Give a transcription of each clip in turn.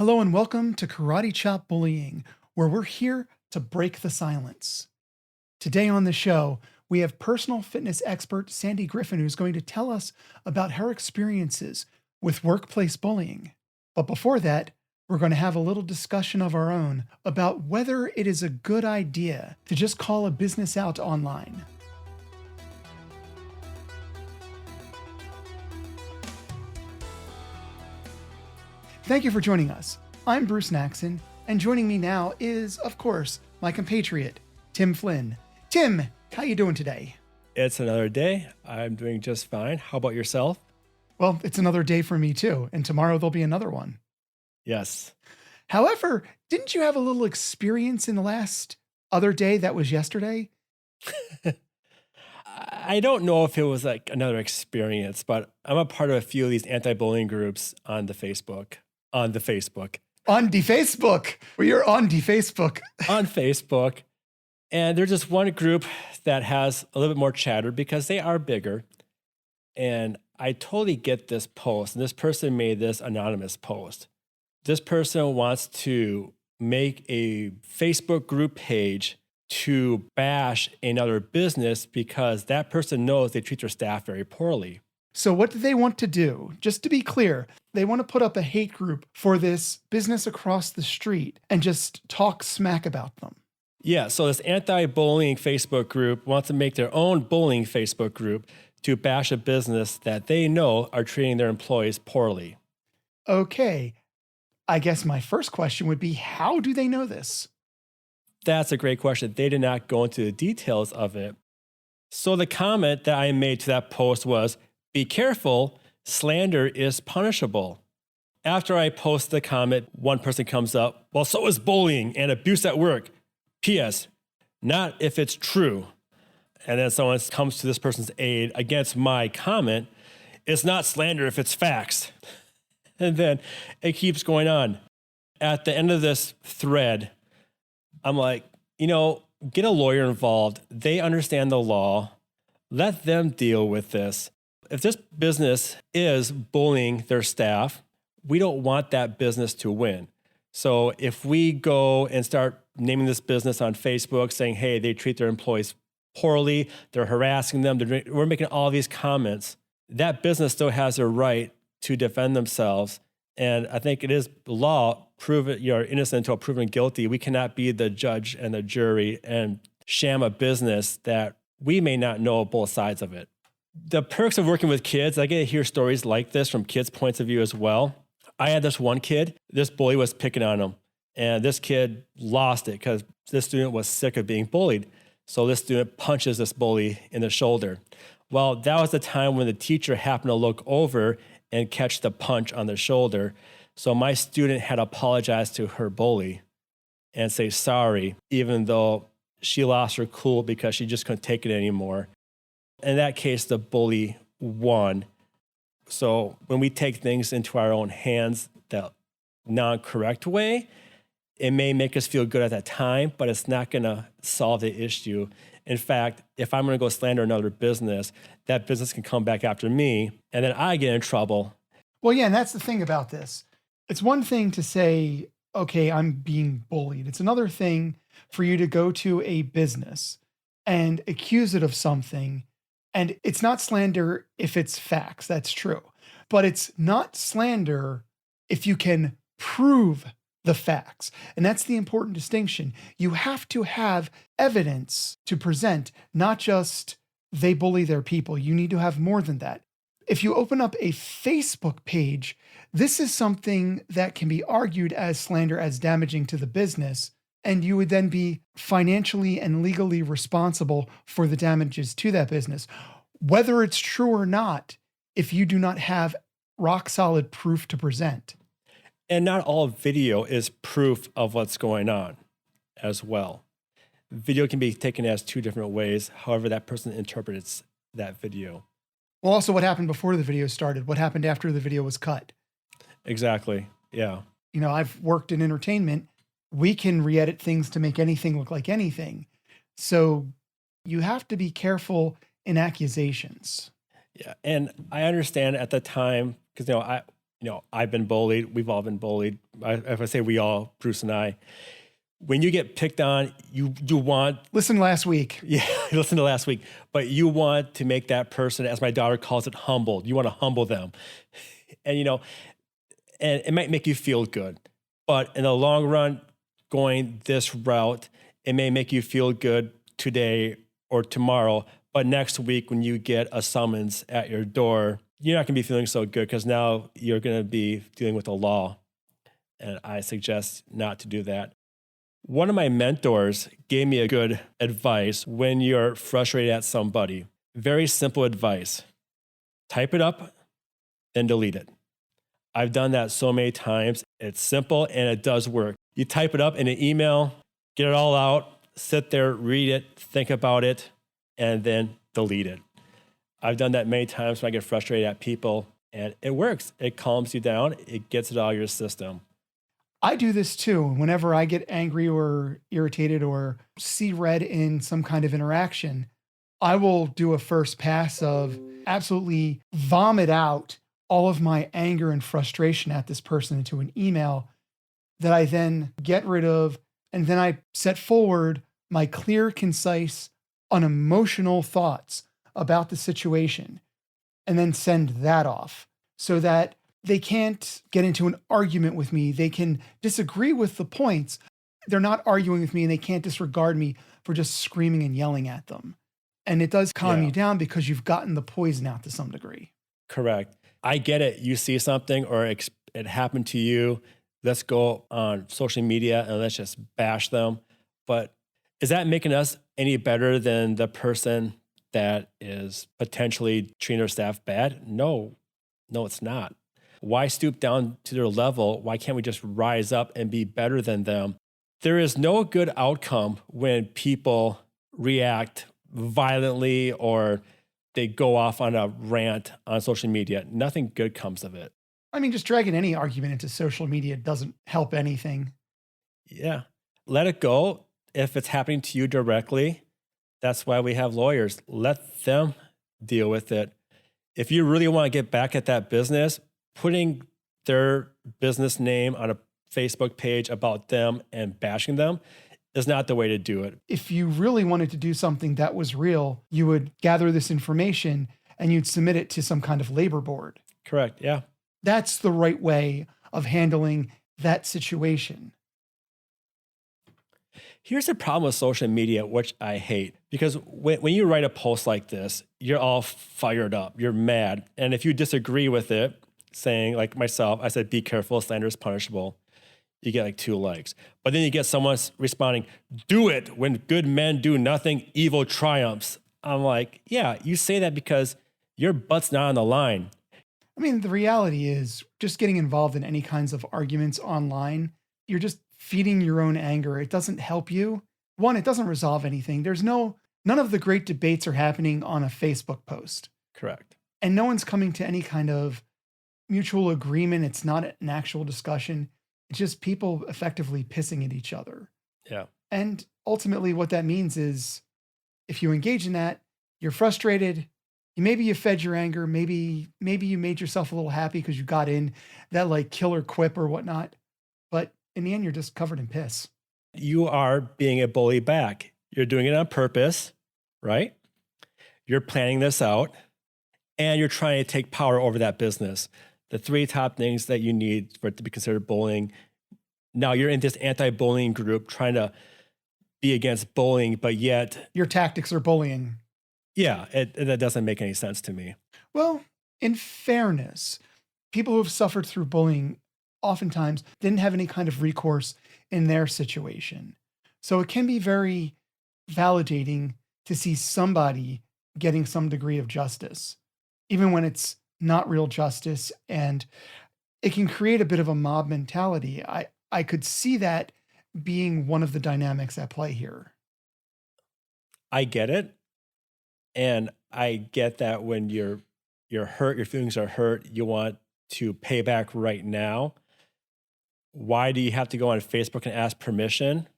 Hello and welcome to Karate Chop Bullying, where we're here to break the silence. Today on the show, we have personal fitness expert Sandi Griffin, who's going to tell us about her experiences with workplace bullying. But before that, we're going to have a little discussion of our own about whether it is a good idea to just call a business out online. Thank you for joining us. I'm Bruce Naxon, and joining me now is, of course, my compatriot, Tim Flynn. Tim, how you doing today? It's another day. I'm doing just fine. How about yourself? Well, it's another day for me too, and tomorrow there'll be another one. Yes. However, didn't you have a little experience in the last other day that was yesterday? I don't know if it was like another experience, but I'm a part of a few of these anti-bullying groups on the Facebook. On the Facebook. On the Facebook. We are on the Facebook. On Facebook. And there's just one group that has a little bit more chatter because they are bigger. And I totally get this post. And this person made this anonymous post. This person wants to make a Facebook group page to bash another business because that person knows they treat their staff very poorly. So what do they want to do? Just to be clear, they want to put up a hate group for this business across the street and just talk smack about them. Yeah, so this anti-bullying Facebook group wants to make their own bullying Facebook group to bash a business that they know are treating their employees poorly. Okay, I guess my first question would be, how do they know this? That's a great question. They did not go into the details of it. So the comment that I made to that post was, be careful, slander is punishable. After I post the comment, one person comes up, well, so is bullying and abuse at work. P.S. Not if it's true. And then someone comes to this person's aid against my comment. It's not slander if it's facts. And then it keeps going on. At the end of this thread, I'm like, get a lawyer involved. They understand the law. Let them deal with this. If this business is bullying their staff, we don't want that business to win. So if we go and start naming this business on Facebook saying, hey, they treat their employees poorly, they're harassing them, we're making all these comments, that business still has a right to defend themselves. And I think it is law, prove it you're innocent until proven guilty. We cannot be the judge and the jury and sham a business that we may not know both sides of it. The perks of working with kids, I get to hear stories like this from kids' points of view as well. I had this one kid, this bully was picking on him, and this kid lost it because this student was sick of being bullied. So this student punches this bully in the shoulder. Well, that was the time when the teacher happened to look over and catch the punch on the shoulder. So my student had to apologize to her bully and say sorry, even though she lost her cool because she just couldn't take it anymore. In that case, the bully won. So when we take things into our own hands the non-correct way, it may make us feel good at that time, but it's not going to solve the issue. In fact, if I'm going to go slander another business, that business can come back after me, and then I get in trouble. Well, yeah, and that's the thing about this. It's one thing to say, okay, I'm being bullied. It's another thing for you to go to a business and accuse it of something. And it's not slander if it's facts, that's true. But it's not slander if you can prove the facts. And that's the important distinction. You have to have evidence to present, not just they bully their people. You need to have more than that. If you open up a Facebook page, this is something that can be argued as slander, as damaging to the business. And you would then be financially and legally responsible for the damages to that business. Whether it's true or not, if you do not have rock solid proof to present. And not all video is proof of what's going on as well. Video can be taken as two different ways, however that person interprets that video. Well, also what happened before the video started, what happened after the video was cut. Exactly, yeah. I've worked in entertainment. We can re-edit things to make anything look like anything. So you have to be careful in accusations. Yeah, and I understand at the time, because I've been bullied. We've all been bullied. if I say we all, Bruce and I, when you get picked on, you want, Listen last week. yeah, listen to last week, but you want to make that person, as my daughter calls it, humbled. You want to humble them. And, and it might make you feel good, but in the long run, going this route, it may make you feel good today or tomorrow, but next week when you get a summons at your door, you're not going to be feeling so good because now you're going to be dealing with the law. And I suggest not to do that. One of my mentors gave me a good advice when you're frustrated at somebody. Very simple advice. Type it up, then delete it. I've done that so many times. It's simple and it does work. You type it up in an email, get it all out, sit there, read it, think about it, and then delete it. I've done that many times when I get frustrated at people, and it works. It calms you down. It gets it out of your system. I do this too. Whenever I get angry or irritated or see red in some kind of interaction, I will do a first pass of absolutely vomit out all of my anger and frustration at this person into an email that I then get rid of. And then I set forward my clear, concise, unemotional thoughts about the situation and then send that off so that they can't get into an argument with me. They can disagree with the points. They're not arguing with me and they can't disregard me for just screaming and yelling at them. And it does calm you down because you've gotten the poison out to some degree. Correct. I get it. You see something or it happened to you. Let's go on social media and let's just bash them. But is that making us any better than the person that is potentially treating their staff bad? No, it's not. Why stoop down to their level? Why can't we just rise up and be better than them? There is no good outcome when people react violently or they go off on a rant on social media. Nothing good comes of it. I mean, just dragging any argument into social media doesn't help anything. Yeah. Let it go. If it's happening to you directly, that's why we have lawyers. Let them deal with it. If you really want to get back at that business, putting their business name on a Facebook page about them and bashing them is not the way to do it. If you really wanted to do something that was real, you would gather this information and you'd submit it to some kind of labor board. Correct. Yeah. That's the right way of handling that situation. Here's the problem with social media, which I hate, because when you write a post like this, you're all fired up, you're mad. And if you disagree with it, saying like myself, I said, be careful, slander is punishable. You get like 2 likes. But then you get someone responding, do it. When good men do nothing, evil triumphs. I'm like, yeah, you say that because your butt's not on the line. I mean, the reality is just getting involved in any kinds of arguments online, you're just feeding your own anger. It doesn't help you. One, it doesn't resolve anything. None of the great debates are happening on a Facebook post. Correct. And no one's coming to any kind of mutual agreement. It's not an actual discussion. It's just people effectively pissing at each other. Yeah. And ultimately what that means is if you engage in that, you're frustrated. Maybe you fed your anger. Maybe you made yourself a little happy because you got in that like killer quip or whatnot. But in the end, you're just covered in piss. You are being a bully back. You're doing it on purpose, right? You're planning this out and you're trying to take power over that business. The 3 top things that you need for it to be considered bullying. Now you're in this anti-bullying group trying to be against bullying, but yet your tactics are bullying. Yeah, that doesn't make any sense to me. Well, in fairness, people who have suffered through bullying oftentimes didn't have any kind of recourse in their situation. So it can be very validating to see somebody getting some degree of justice, even when it's not real justice, and it can create a bit of a mob mentality. I could see that being one of the dynamics at play here. I get it. And I get that when you're hurt, your feelings are hurt, you want to pay back right now. Why do you have to go on Facebook and ask permission?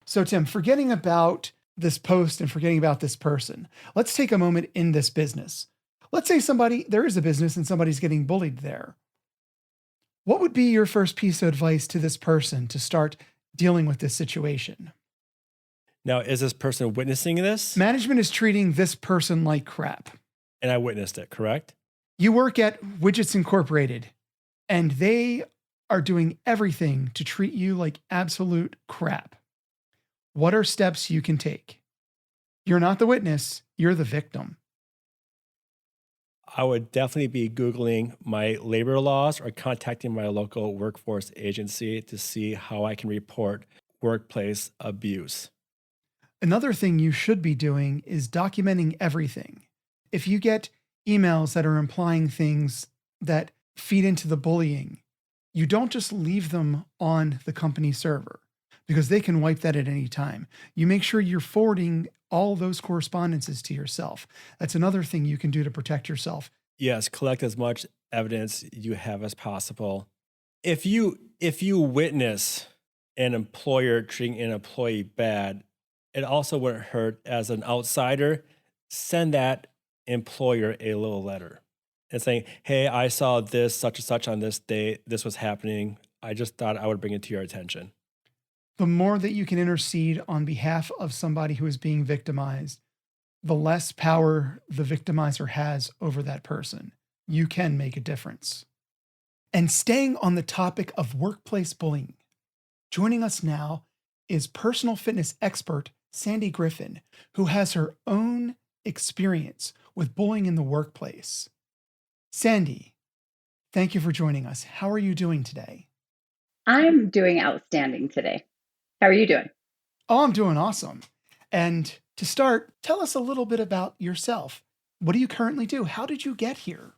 So Tim, forgetting about this post and forgetting about this person, let's take a moment in this business. Let's say there is a business and somebody's getting bullied there. What would be your first piece of advice to this person to start dealing with this situation? Now, is this person witnessing this? Management is treating this person like crap. And I witnessed it, correct? You work at Widgets Incorporated, and they are doing everything to treat you like absolute crap. What are steps you can take? You're not the witness, you're the victim. I would definitely be Googling my labor laws or contacting my local workforce agency to see how I can report workplace abuse. Another thing you should be doing is documenting everything. If you get emails that are implying things that feed into the bullying, you don't just leave them on the company server because they can wipe that at any time. You make sure you're forwarding all those correspondences to yourself. That's another thing you can do to protect yourself. Yes, collect as much evidence you have as possible. If you witness an employer treating an employee bad, it also wouldn't hurt as an outsider, send that employer a little letter and saying, hey, I saw this such and such on this day. This was happening. I just thought I would bring it to your attention. The more that you can intercede on behalf of somebody who is being victimized, the less power the victimizer has over that person. You can make a difference. And staying on the topic of workplace bullying, joining us now is personal fitness expert Sandi Griffin, who has her own experience with bullying in the workplace. Sandi, thank you for joining us. How are you doing today? I'm doing outstanding today. How are you doing? Oh, I'm doing awesome. And to start, tell us a little bit about yourself. What do you currently do? How did you get here?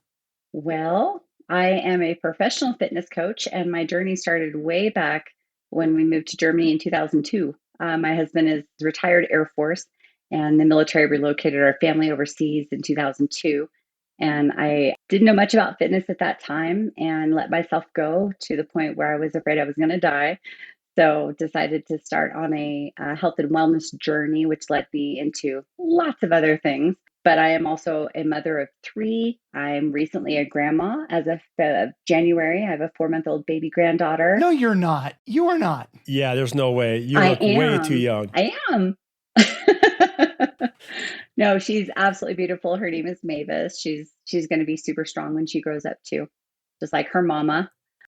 Well, I am a professional fitness coach, and my journey started way back when we moved to Germany in 2002. My husband is retired Air Force, and the military relocated our family overseas in 2002. And I didn't know much about fitness at that time and let myself go to the point where I was afraid I was going to die. So decided to start on a health and wellness journey, which led me into lots of other things. But I am also a mother of three. I'm recently a grandma. As of January, I have a 4-month-old baby granddaughter. No, you're not. You are not. Yeah, there's no way. You I look way too am. young. I am. No, she's absolutely beautiful. Her name is Mavis. She's going to be super strong when she grows up too, just like her mama.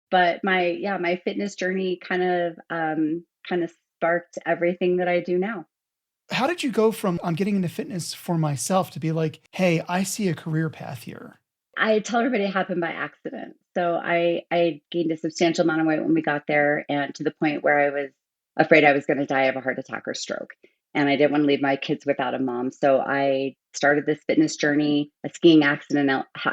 But my fitness journey kind of sparked everything that I do now. How did you go from I'm getting into fitness for myself to be like, hey, I see a career path here? I tell everybody it happened by accident. So I gained a substantial amount of weight when we got there, and to the point where I was afraid I was going to die of a heart attack or stroke. And I didn't want to leave my kids without a mom. So I started this fitness journey. A skiing accident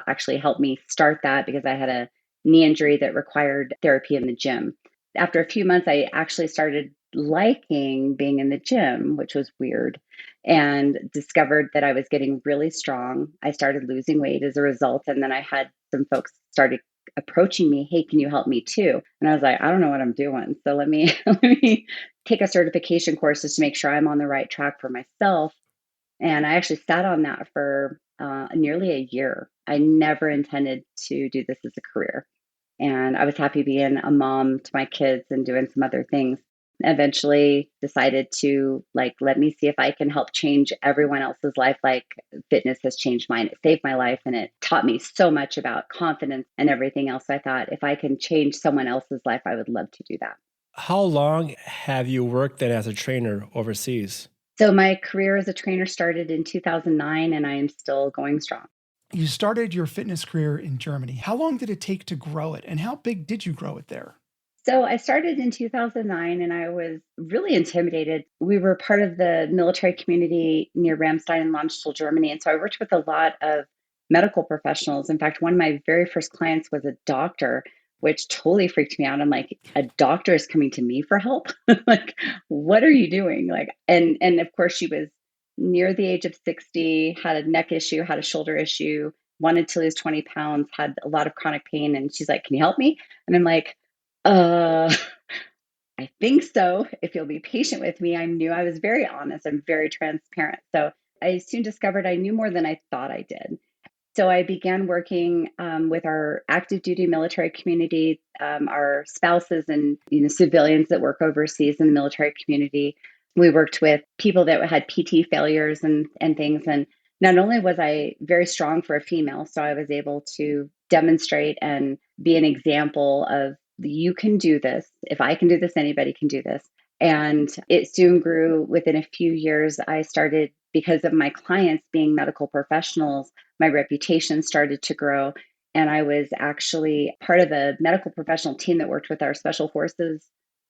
actually helped me start that because I had a knee injury that required therapy in the gym. After a few months, I actually started liking being in the gym, which was weird, and discovered that I was getting really strong. I started losing weight as a result. And then I had some folks started approaching me, hey, can you help me too? And I was like, I don't know what I'm doing. So let me let me take a certification course just to make sure I'm on the right track for myself. And I actually sat on that for nearly a year. I never intended to do this as a career. And I was happy being a mom to my kids and doing some other things. Eventually decided to let me see if I can help change everyone else's life like fitness has changed mine. It saved my life and it taught me so much about confidence and everything else. I thought if I can change someone else's life, I would love to do that. How long have you worked then as a trainer overseas? So my career as a trainer started in 2009 and I am still going strong. You started your fitness career in Germany. How long did it take to grow it? And how big did you grow it there? So I started in 2009 and I was really intimidated. We were part of the military community near Ramstein in Landstuhl, Germany. And so I worked with a lot of medical professionals. In fact, one of my very first clients was a doctor, which totally freaked me out. I'm like, a doctor is coming to me for help? Like, what are you doing? And of course she was near the age of 60, had a neck issue, had a shoulder issue, wanted to lose 20 pounds, had a lot of chronic pain. And she's like, can you help me? And I'm like, uh, I think so. If you'll be patient with me, I was very honest. I'm very transparent. So I soon discovered I knew more than I thought I did. So I began working with our active duty military community, our spouses and civilians that work overseas in the military community. We worked with people that had PT failures and things. And not only was I very strong for a female, so I was able to demonstrate and be an example of you can do this. If I can do this, anybody can do this. And it soon grew. Within a few years, I started, because of my clients being medical professionals, my reputation started to grow. And I was actually part of a medical professional team that worked with our special forces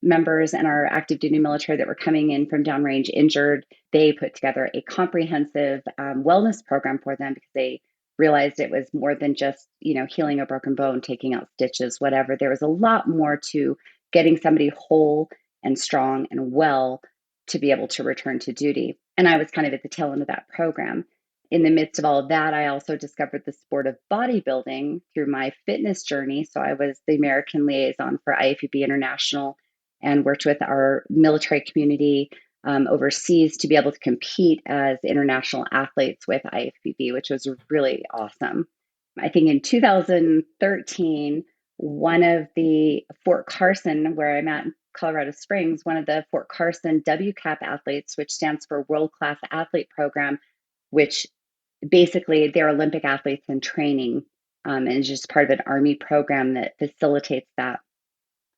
members and our active duty military that were coming in from downrange injured. They put together a comprehensive wellness program for them because they realized it was more than just, healing a broken bone, taking out stitches, whatever. There was a lot more to getting somebody whole and strong and well to be able to return to duty. And I was kind of at the tail end of that program. In the midst of all of that, I also discovered the sport of bodybuilding through my fitness journey. So I was the American liaison for IFBB International and worked with our military community overseas to be able to compete as international athletes with IFBB, which was really awesome. I think in 2013, one of the Fort Carson, where I'm at in Colorado Springs, one of the Fort Carson WCAP athletes, which stands for World Class Athlete Program, which basically they're Olympic athletes in training, and is just part of an Army program that facilitates that,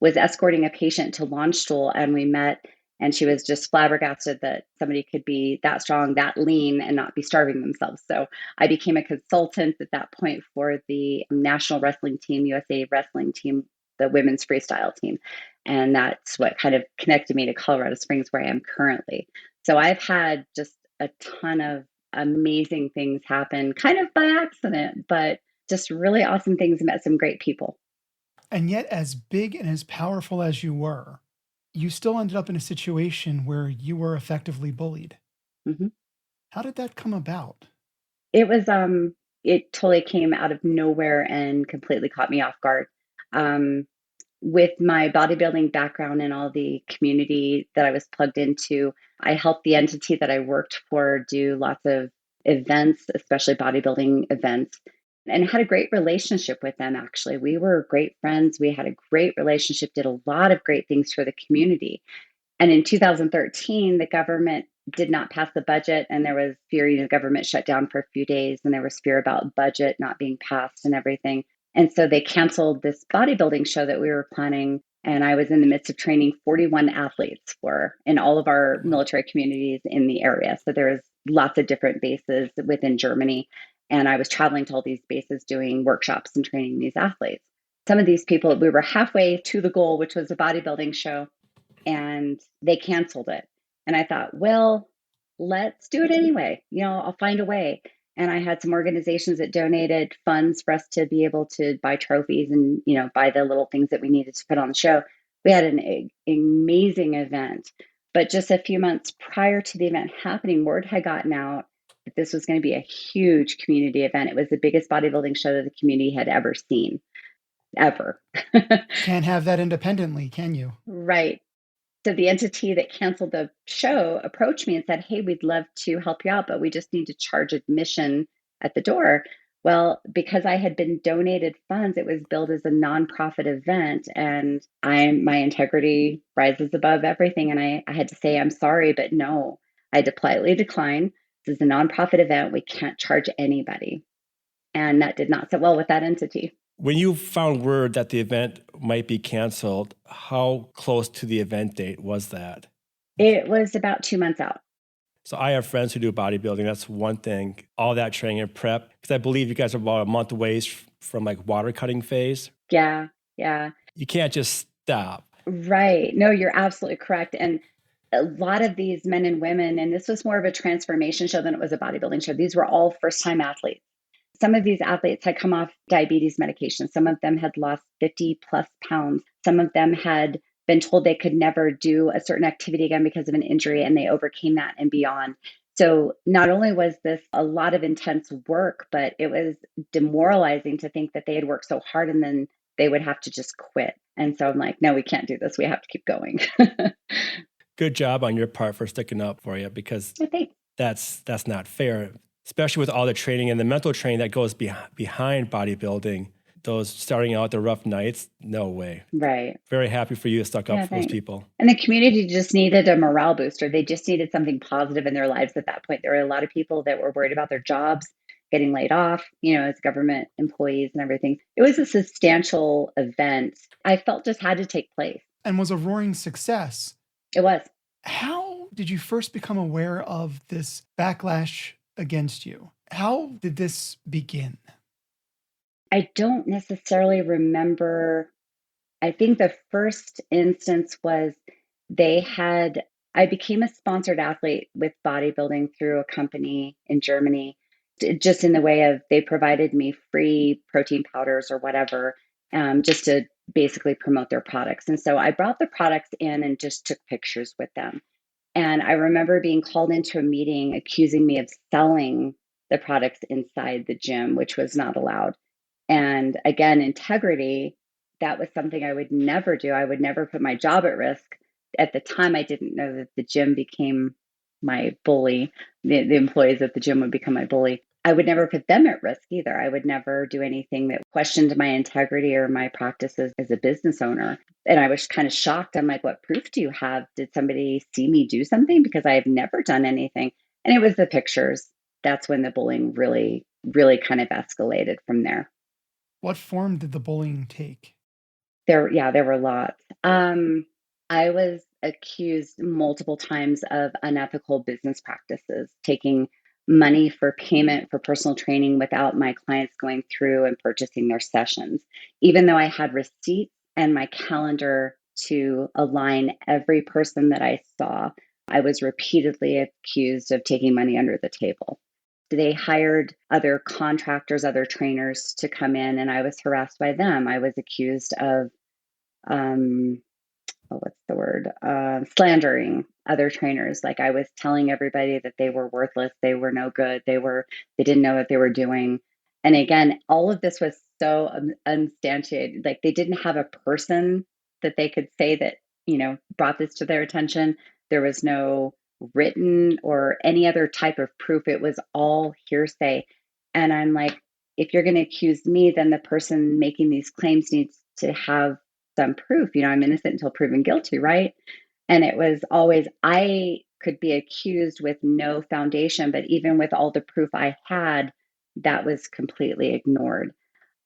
was escorting a patient to launch stool, and we met, and she was just flabbergasted that somebody could be that strong, that lean, and not be starving themselves. So I became a consultant at that point for the national wrestling team, USA wrestling team, the women's freestyle team. And that's what kind of connected me to Colorado Springs, where I am currently. So I've had just a ton of amazing things happen, kind of by accident, but just really awesome things, met some great people. And yet, as big and as powerful as you were, you still ended up in a situation where you were effectively bullied. Mm-hmm. How did that come about? It was it totally came out of nowhere and completely caught me off guard. With my bodybuilding background and all the community that I was plugged into, I helped the entity that I worked for do lots of events, especially bodybuilding events, and had a great relationship with them. Actually, we were great friends. We had a great relationship, did a lot of great things for the community. And in 2013, the government did not pass the budget, and there was fear. The government shut down for a few days, and there was fear about budget not being passed and everything. And so they canceled this bodybuilding show that we were planning. And I was in the midst of training 41 athletes in all of our military communities in the area. So there was lots of different bases within Germany. And I was traveling to all these bases doing workshops and training these athletes. Some of these people, we were halfway to the goal, which was a bodybuilding show, and they canceled it. And I thought, well, let's do it anyway. I'll find a way. And I had some organizations that donated funds for us to be able to buy trophies and, buy the little things that we needed to put on the show. We had an amazing event. But just a few months prior to the event happening, word had gotten out that this was going to be a huge community event. It was the biggest bodybuilding show that the community had ever seen, ever. Can't have that independently, can you? Right. So the entity that canceled the show approached me and said, "Hey, we'd love to help you out, but we just need to charge admission at the door." Well, because I had been donated funds, it was billed as a nonprofit event, and my integrity rises above everything. And I had to say, "I'm sorry, but no." I had to politely decline. This is a nonprofit event. We can't charge anybody. And that did not sit well with that entity. When you found word that the event might be canceled, how close to the event date was that? It was about 2 months out. So I have friends who do bodybuilding. That's one thing. All that training and prep, because I believe you guys are about a month away from like water cutting phase. Yeah. You can't just stop. Right. No, you're absolutely correct. And a lot of these men and women, and this was more of a transformation show than it was a bodybuilding show. These were all first-time athletes. Some of these athletes had come off diabetes medication. Some of them had lost 50 plus pounds. Some of them had been told they could never do a certain activity again because of an injury, and they overcame that and beyond. So not only was this a lot of intense work, but it was demoralizing to think that they had worked so hard and then they would have to just quit. And so I'm like, no, we can't do this. We have to keep going. Good job on your part for sticking up for you, because I think that's not fair. especially with all the training and the mental training that goes behind bodybuilding. Those starting out the rough nights, no way. Right. Very happy for you to stuck up for those Thanks. people. And the community just needed a morale booster. They just needed something positive in their lives at that point. There were a lot of people that were worried about their jobs, getting laid off, as government employees and everything. It was a substantial event. I felt just had to take place. And was a roaring success. It was. How did you first become aware of this backlash against you? How did this begin? I don't necessarily remember. I think the first instance was I became a sponsored athlete with bodybuilding through a company in Germany, just in the way of they provided me free protein powders or whatever, just to basically promote their products. And so I brought the products in and just took pictures with them. And I remember being called into a meeting accusing me of selling the products inside the gym, which was not allowed. And again, integrity, that was something I would never do. I would never put my job at risk. At the time, I didn't know that the gym became my bully. The employees at the gym would become my bully. I would never put them at risk either. I would never do anything that questioned my integrity or my practices as a business owner. And I was kind of shocked. I'm like, what proof do you have? Did somebody see me do something? Because I have never done anything. And it was the pictures. That's when the bullying really, really kind of escalated from there. What form did the bullying take? There were lots. I was accused multiple times of unethical business practices, taking money for payment for personal training without my clients going through and purchasing their sessions, even though I had receipts and my calendar to align every person that I saw. I was repeatedly accused of taking money under the table. They hired other contractors, other trainers to come in, and I was harassed by them. I was accused of, slandering other trainers. Like I was telling everybody that they were worthless, they were no good, they didn't know what they were doing. And again, all of this was so unsubstantiated. Like they didn't have a person that they could say that, brought this to their attention. There was no written or any other type of proof. It was all hearsay. And I'm like, if you're going to accuse me, then the person making these claims needs to have some proof. I'm innocent until proven guilty, right? And it was always, I could be accused with no foundation, but even with all the proof I had, that was completely ignored.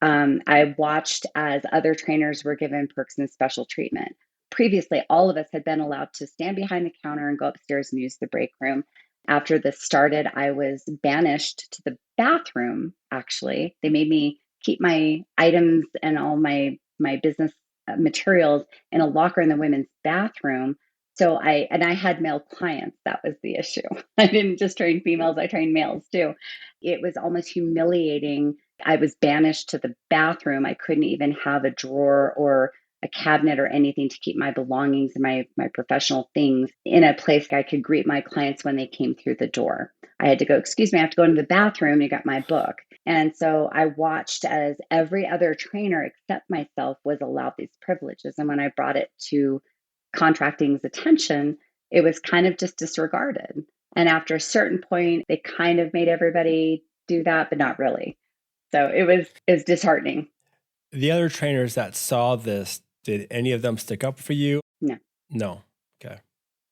I watched as other trainers were given perks and special treatment. Previously, all of us had been allowed to stand behind the counter and go upstairs and use the break room. After this started, I was banished to the bathroom, actually. They made me keep my items and all my business materials in a locker in the women's bathroom. So I had male clients. That was the issue. I didn't just train females, I trained males too. It was almost humiliating. I was banished to the bathroom. I couldn't even have a drawer or a cabinet or anything to keep my belongings and my professional things in a place I could greet my clients when they came through the door. I had to go, excuse me, I have to go into the bathroom. You got my book. And so I watched as every other trainer except myself was allowed these privileges. And when I brought it to contracting's attention, it was kind of just disregarded. And after a certain point, they kind of made everybody do that, but not really. So it was disheartening. The other trainers that saw this, did any of them stick up for you? No. Okay.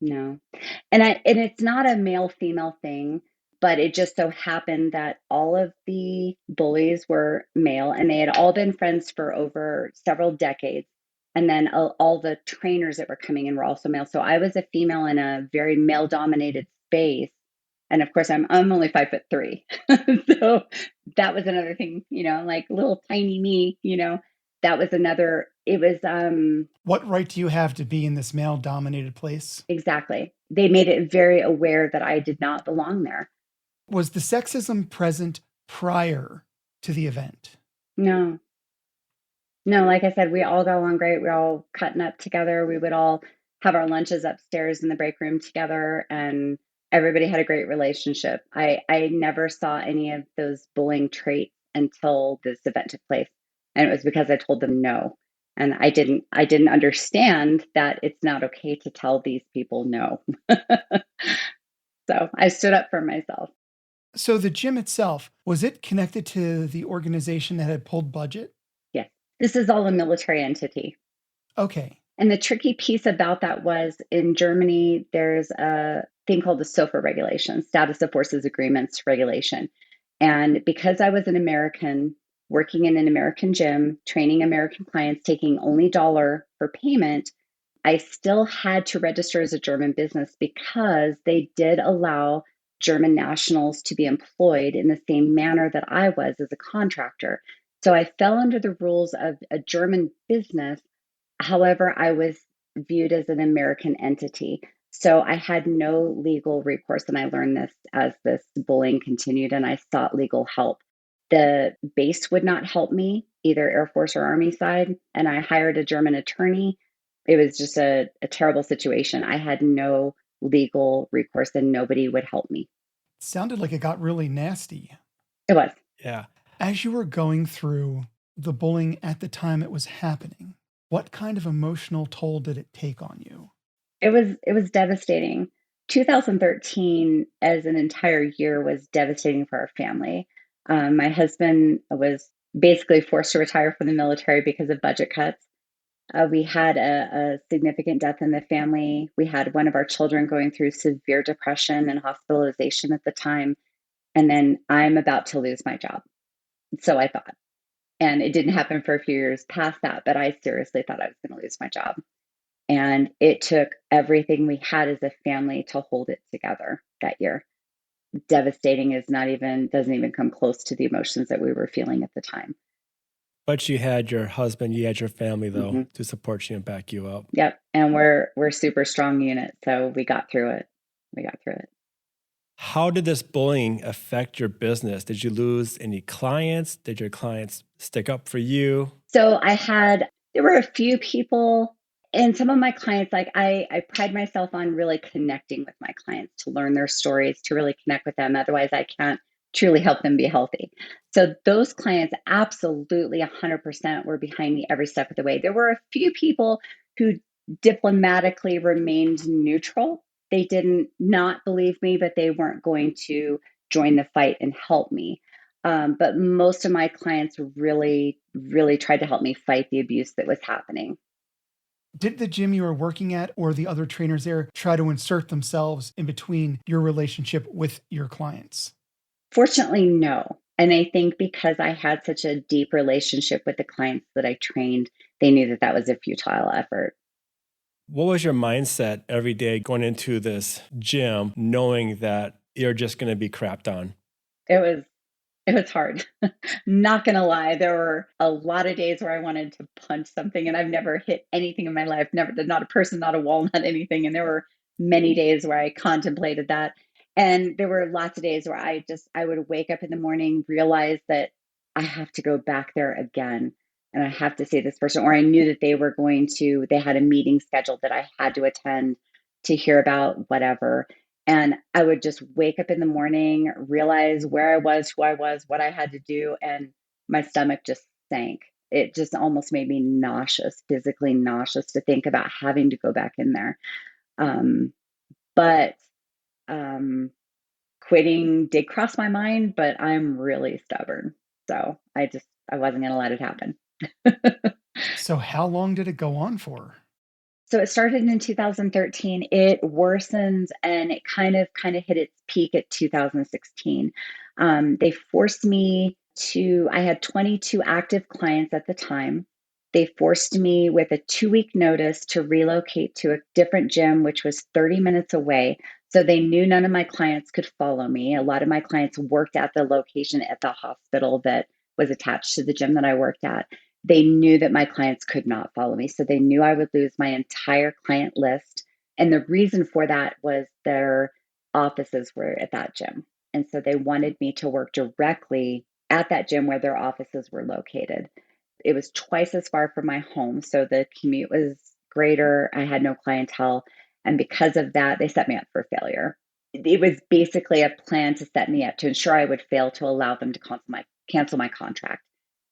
No. And it's not a male-female thing, but it just so happened that all of the bullies were male and they had all been friends for over several decades. And then all the trainers that were coming in were also male. So I was a female in a very male-dominated space. And of course, I'm only 5'3". So that was another thing, like little tiny me, that was another, it was. What right do you have to be in this male dominated place? Exactly. They made it very aware that I did not belong there. Was the sexism present prior to the event? No, like I said, we all got along great. We were all cutting up together. We would all have our lunches upstairs in the break room together, and everybody had a great relationship. I never saw any of those bullying traits until this event took place. And it was because I told them no. And I didn't understand that it's not okay to tell these people no. So I stood up for myself. So the gym itself, was it connected to the organization that had pulled budget? Yes. This is all a military entity. Okay. And the tricky piece about that was in Germany, there's a thing called the SOFA regulation, Status of Forces Agreements regulation. And because I was an American working in an American gym, training American clients, taking only dollar for payment, I still had to register as a German business because they did allow German nationals to be employed in the same manner that I was as a contractor. So I fell under the rules of a German business. However, I was viewed as an American entity. So I had no legal recourse. And I learned this as this bullying continued and I sought legal help. The base would not help me, either Air Force or Army side. And I hired a German attorney. It was just a terrible situation. I had no legal recourse and nobody would help me. Sounded like it got really nasty. It was. Yeah. As you were going through the bullying at the time it was happening, what kind of emotional toll did it take on you? It was devastating. 2013 as an entire year was devastating for our family. My husband was basically forced to retire from the military because of budget cuts. We had a significant death in the family. We had one of our children going through severe depression and hospitalization at the time. And then I'm about to lose my job. So I thought. And it didn't happen for a few years past that, but I seriously thought I was going to lose my job. And it took everything we had as a family to hold it together that year. Devastating doesn't even come close to the emotions that we were feeling at the time. But you had your husband, you had your family, though, hmm to support you and back you up. Yep. And we're super strong unit. So we got through it. We got through it. How did this bullying affect your business? Did you lose any clients? Did your clients stick up for you? So there were a few people and some of my clients, like I pride myself on really connecting with my clients to learn their stories, to really connect with them. Otherwise, I can't truly help them be healthy. So those clients absolutely 100% were behind me every step of the way. There were a few people who diplomatically remained neutral. They didn't not believe me, but they weren't going to join the fight and help me. But most of my clients really, really tried to help me fight the abuse that was happening. Did the gym you were working at or the other trainers there try to insert themselves in between your relationship with your clients? Fortunately, no. And I think because I had such a deep relationship with the clients that I trained, they knew that that was a futile effort. What was your mindset every day going into this gym, knowing that you're just going to be crapped on? It was it was hard. Not gonna lie, there were a lot of days where I wanted to punch something, and I've never hit anything in my life, never, not a person, not a wall, not anything. And there were many days where I contemplated that. And there were lots of days where I would wake up in the morning, realize that I have to go back there again. And I have to see this person, or I knew that they had a meeting scheduled that I had to attend to hear about whatever. And I would just wake up in the morning, realize where I was, who I was, what I had to do, and my stomach just sank. It just almost made me nauseous, physically nauseous to think about having to go back in there. Um, but um, Quitting did cross my mind, but I'm really stubborn. So I wasn't going to let it happen. So how long did it go on for? So it started in 2013. It worsens and it kind of hit its peak at 2016. They forced me to. I had 22 active clients at the time. They forced me with a 2-week notice to relocate to a different gym, which was 30 minutes away. So they knew none of my clients could follow me. A lot of my clients worked at the location at the hospital that was attached to the gym that I worked at. They knew that my clients could not follow me. So they knew I would lose my entire client list. And the reason for that was their offices were at that gym. And so they wanted me to work directly at that gym where their offices were located. It was twice as far from my home. So the commute was greater. I had no clientele. And because of that, they set me up for failure. It was basically a plan to set me up to ensure I would fail to allow them to cancel my contract.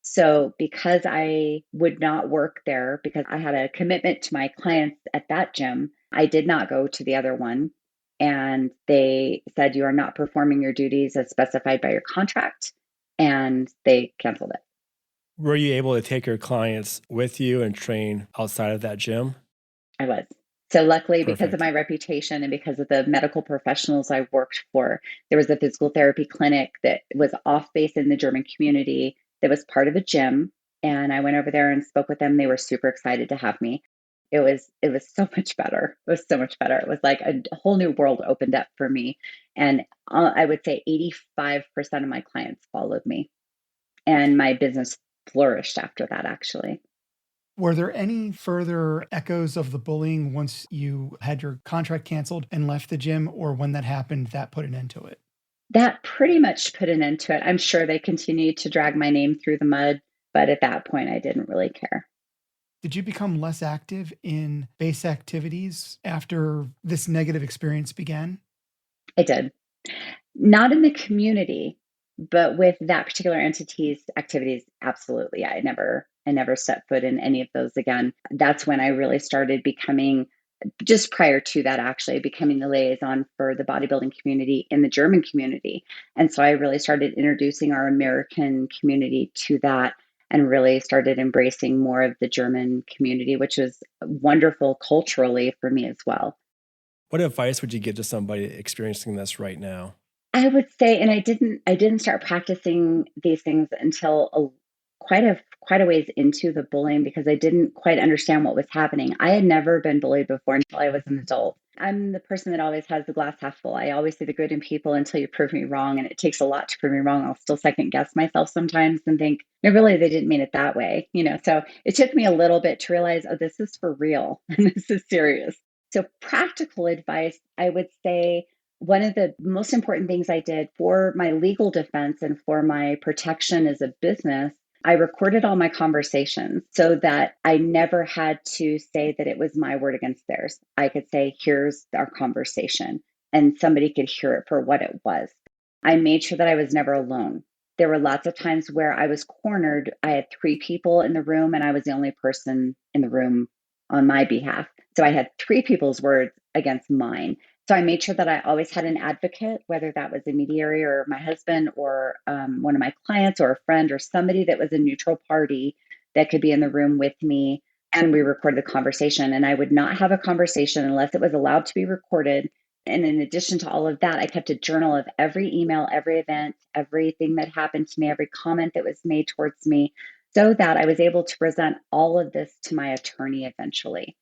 So because I would not work there, because I had a commitment to my clients at that gym, I did not go to the other one. and they said, you are not performing your duties as specified by your contract, and they canceled it. Were you able to take your clients with you and train outside of that gym? I was. So luckily, because of Perfect. my reputation and because of the medical professionals I worked for, there was a physical therapy clinic that was off base in the German community that was part of a gym. And I went over there and spoke with them. They were super excited to have me. It was so much better. It was so much better. It was like a whole new world opened up for me. And I would say 85% of my clients followed me. And my business flourished after that, actually. Were there any further echoes of the bullying once you had your contract canceled and left the gym, or when that happened, that put an end to it? That pretty much put an end to it. I'm sure they continued to drag my name through the mud, but at that point, I didn't really care. Did you become less active in base activities after this negative experience began? I did. Not in the community, but with that particular entity's activities, absolutely. I never set foot in any of those again. That's when I really started becoming, just prior to that, actually, becoming the liaison for the bodybuilding community in the German community. And so I really started introducing our American community to that and really started embracing more of the German community, which was wonderful culturally for me as well. What advice would you give to somebody experiencing this right now? I would say, and I didn't start practicing these things until quite a ways into the bullying, because I didn't quite understand what was happening. I had never been bullied before until I was an adult. I'm the person that always has the glass half full. I always see the good in people until you prove me wrong, and it takes a lot to prove me wrong. I'll still second guess myself sometimes and think, no, really, they didn't mean it that way, So it took me a little bit to realize, oh, this is for real and this is serious. So practical advice, I would say, one of the most important things I did for my legal defense and for my protection as a business, I recorded all my conversations so that I never had to say that it was my word against theirs. I could say, here's our conversation, and somebody could hear it for what it was. I made sure that I was never alone. There were lots of times where I was cornered. I had three people in the room, and I was the only person in the room on my behalf. So I had three people's words against mine. So I made sure that I always had an advocate, whether that was a mediator or my husband or one of my clients or a friend or somebody that was a neutral party that could be in the room with me. And we recorded the conversation. And I would not have a conversation unless it was allowed to be recorded. And in addition to all of that, I kept a journal of every email, every event, everything that happened to me, every comment that was made towards me, so that I was able to present all of this to my attorney eventually.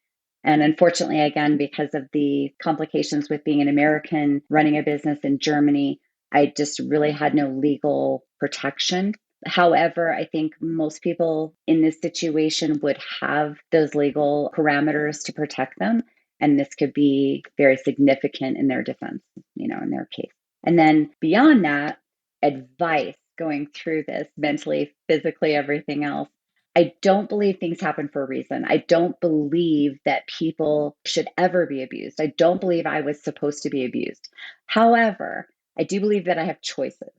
And unfortunately, again, because of the complications with being an American running a business in Germany, I just really had no legal protection. However, I think most people in this situation would have those legal parameters to protect them. And this could be very significant in their defense, in their case. And then beyond that, advice going through this mentally, physically, everything else. I don't believe things happen for a reason. I don't believe that people should ever be abused. I don't believe I was supposed to be abused. However, I do believe that I have choices.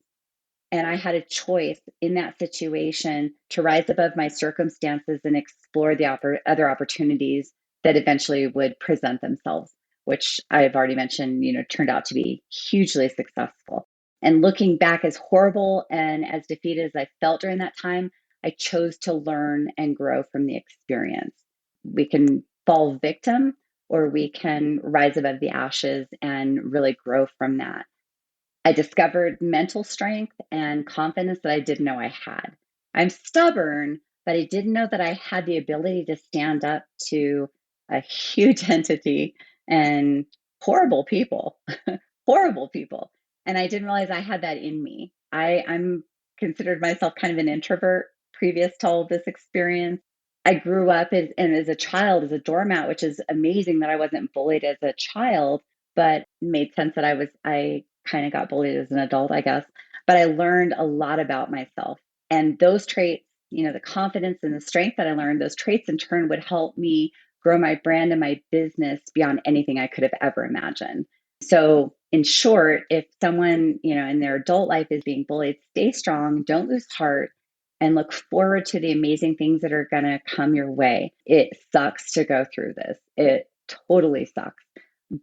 And I had a choice in that situation to rise above my circumstances and explore the other opportunities that eventually would present themselves, which I've already mentioned, turned out to be hugely successful. And looking back, as horrible and as defeated as I felt during that time, I chose to learn and grow from the experience. We can fall victim, or we can rise above the ashes and really grow from that. I discovered mental strength and confidence that I didn't know I had. I'm stubborn, but I didn't know that I had the ability to stand up to a huge entity and horrible people, horrible people. And I didn't realize I had that in me. I'm considered myself kind of an introvert previous to all of this experience. I grew up as a child as a doormat, which is amazing that I wasn't bullied as a child, but made sense that I kind of got bullied as an adult, I guess. But I learned a lot about myself. And those traits, the confidence and the strength that I learned, those traits in turn would help me grow my brand and my business beyond anything I could have ever imagined. So, in short, if someone, in their adult life is being bullied, stay strong, don't lose heart, and look forward to the amazing things that are going to come your way. It sucks to go through this. It totally sucks.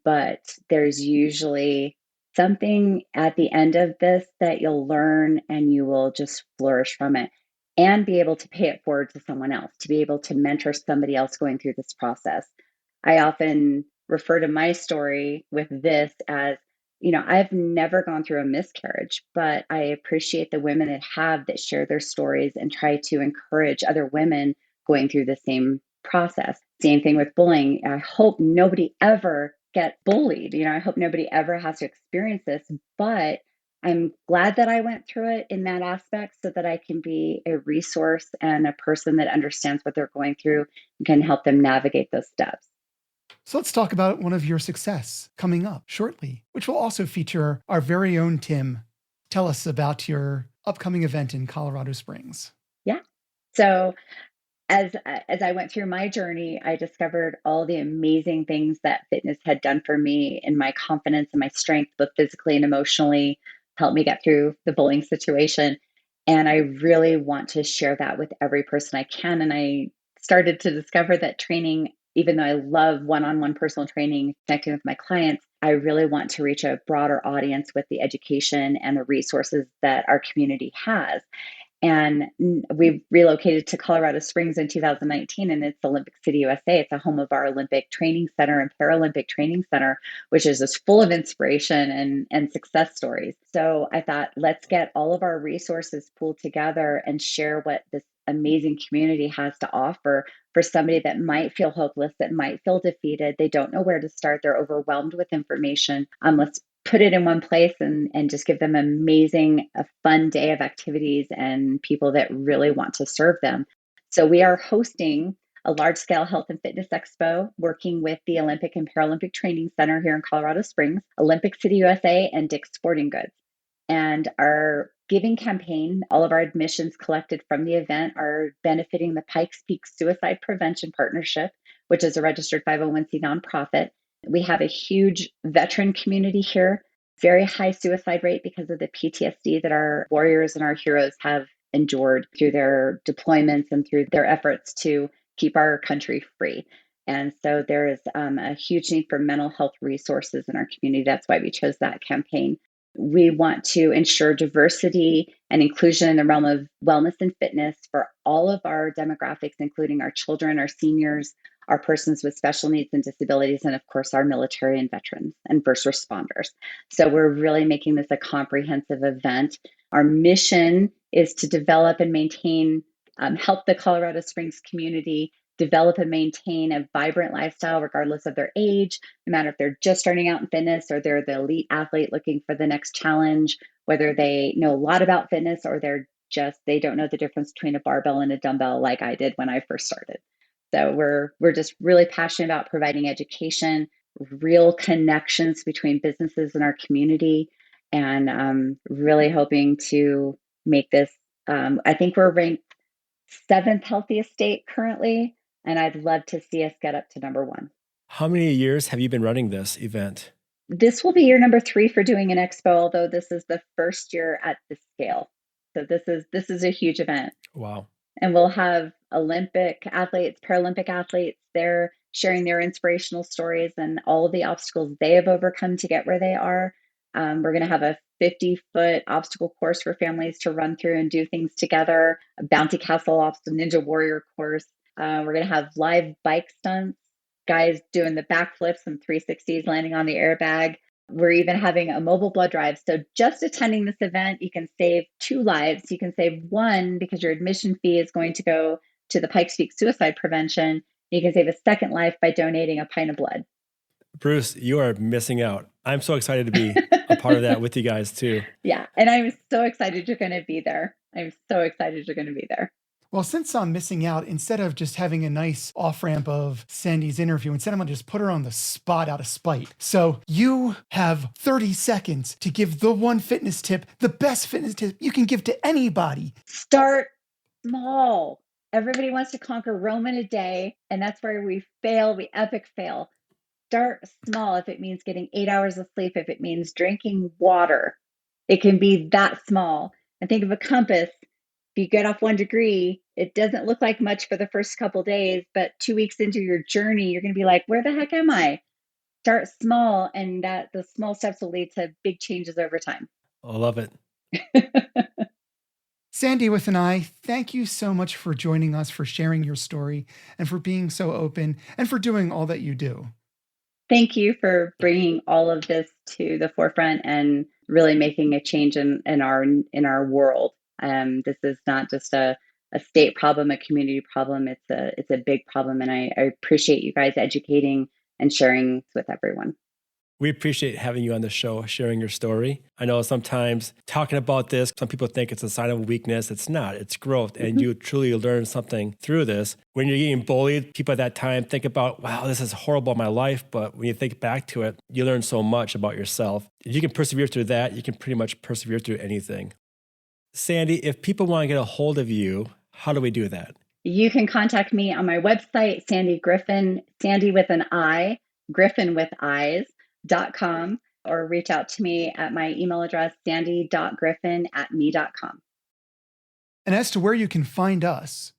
but there's usually something at the end of this that you'll learn and you will just flourish from it and be able to pay it forward to someone else, to be able to mentor somebody else going through this process. I often refer to my story with this as, I've never gone through a miscarriage, but I appreciate the women that have, that share their stories and try to encourage other women going through the same process. Same thing with bullying. I hope nobody ever get bullied. I hope nobody ever has to experience this, but I'm glad that I went through it in that aspect so that I can be a resource and a person that understands what they're going through and can help them navigate those steps. So let's talk about one of your success coming up shortly, which will also feature our very own Tim. Tell us about your upcoming event in Colorado Springs. Yeah. So as I went through my journey, I discovered all the amazing things that fitness had done for me in my confidence and my strength, both physically and emotionally, helped me get through the bullying situation. And I really want to share that with every person I can. And I started to discover that training, even though I love one-on-one personal training, connecting with my clients, I really want to reach a broader audience with the education and the resources that our community has. And we relocated to Colorado Springs in 2019, and it's Olympic City, USA. It's a home of our Olympic Training Center and Paralympic Training Center, which is just full of inspiration and success stories. So I thought, let's get all of our resources pooled together and share what this amazing community has to offer for somebody that might feel hopeless, that might feel defeated. They don't know where to start. They're overwhelmed with information. Let's put it in one place and just give them a fun day of activities and people that really want to serve them. So we are hosting a large-scale health and fitness expo, working with the Olympic and Paralympic Training Center here in Colorado Springs, Olympic City, USA, and Dick's Sporting Goods. And our giving campaign, all of our admissions collected from the event are benefiting the Pikes Peak Suicide Prevention Partnership, which is a registered 501c nonprofit. We have a huge veteran community here, very high suicide rate because of the PTSD that our warriors and our heroes have endured through their deployments and through their efforts to keep our country free. And so there is a huge need for mental health resources in our community. That's why we chose that campaign. We want to ensure diversity and inclusion in the realm of wellness and fitness for all of our demographics, including our children, our seniors, our persons with special needs and disabilities, and of course, our military and veterans and first responders. So we're really making this a comprehensive event. Our mission is to develop and maintain, help the Colorado Springs community develop and maintain a vibrant lifestyle regardless of their age, no matter if they're just starting out in fitness or they're the elite athlete looking for the next challenge, whether they know a lot about fitness or they don't know the difference between a barbell and a dumbbell like I did when I first started. So we're just really passionate about providing education, real connections between businesses in our community, and really hoping to make this. I think we're ranked 7th healthiest state currently, and I'd love to see us get up to number 1. How many years have you been running this event? This will be year number 3 for doing an expo, although this is the first year at this scale. So this is a huge event. Wow. And we'll have Olympic athletes, Paralympic athletes, they're sharing their inspirational stories and all of the obstacles they have overcome to get where they are. We're going to have a 50-foot obstacle course for families to run through and do things together, a Bounty Castle Obstacle Ninja Warrior course. We're going to have live bike stunts, guys doing the backflips and 360s, landing on the airbag. We're even having a mobile blood drive. So just attending this event, you can save 2 lives. You can save 1 because your admission fee is going to go to the Pikes Peak Suicide Prevention. You can save a 2nd life by donating a pint of blood. Bruce, you are missing out. I'm so excited to be a part of that with you guys too. Yeah. And I'm so excited you're going to be there. I'm so excited you're going to be there. Well, since I'm missing out, instead of just having a nice off-ramp of Sandi's interview, instead I'm going to just put her on the spot out of spite. So you have 30 seconds to give the one fitness tip, the best fitness tip you can give to anybody. Start small. Everybody wants to conquer Rome in a day, and that's where we fail. We epic fail. Start small. If it means getting 8 hours of sleep, if it means drinking water, it can be that small. And think of a compass. If you get off 1 degree, it doesn't look like much for the first couple of days, but 2 weeks into your journey, you're going to be like, where the heck am I? start small, and that the small steps will lead to big changes over time. I love it. Sandi with an I, thank you so much for joining us, for sharing your story, and for being so open, and for doing all that you do. Thank you for bringing all of this to the forefront and really making a change in our world. This is not just a state problem, a community problem. It's a big problem, and I appreciate you guys educating and sharing with everyone. We appreciate having you on the show, sharing your story. I know sometimes talking about this, some people think it's a sign of weakness. It's not, it's growth. And you truly learn something through this. When you're getting bullied, people at that time think about, wow, this is horrible in my life. But when you think back to it, you learn so much about yourself. If you can persevere through that, you can pretty much persevere through anything. Sandi, if people want to get a hold of you, how do we do that? You can contact me on my website, Sandi Griffin, Sandi with an I, Griffin with eyes.com, or reach out to me at my email address, sandy.griffin@me.com. And as to where you can find us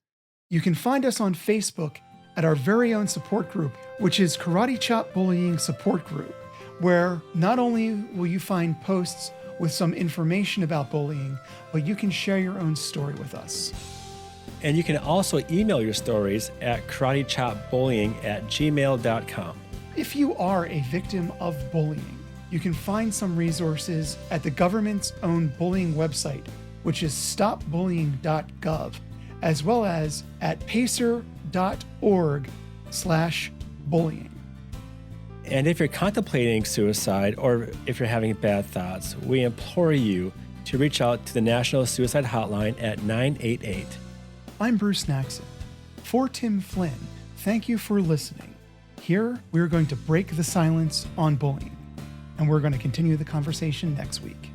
on Facebook at our very own support group, which is Karate Chop Bullying Support Group, where not only will you find posts with some information about bullying, but you can share your own story with us. And you can also email your stories at karatechopbullying@gmail.com. If you are a victim of bullying, you can find some resources at the government's own bullying website, which is stopbullying.gov, as well as at pacer.org/bullying. And if you're contemplating suicide or if you're having bad thoughts, we implore you to reach out to the National Suicide Hotline at 988. I'm Bruce Naxon. For Tim Flynn, thank you for listening. Here, we're going to break the silence on bullying, and we're going to continue the conversation next week.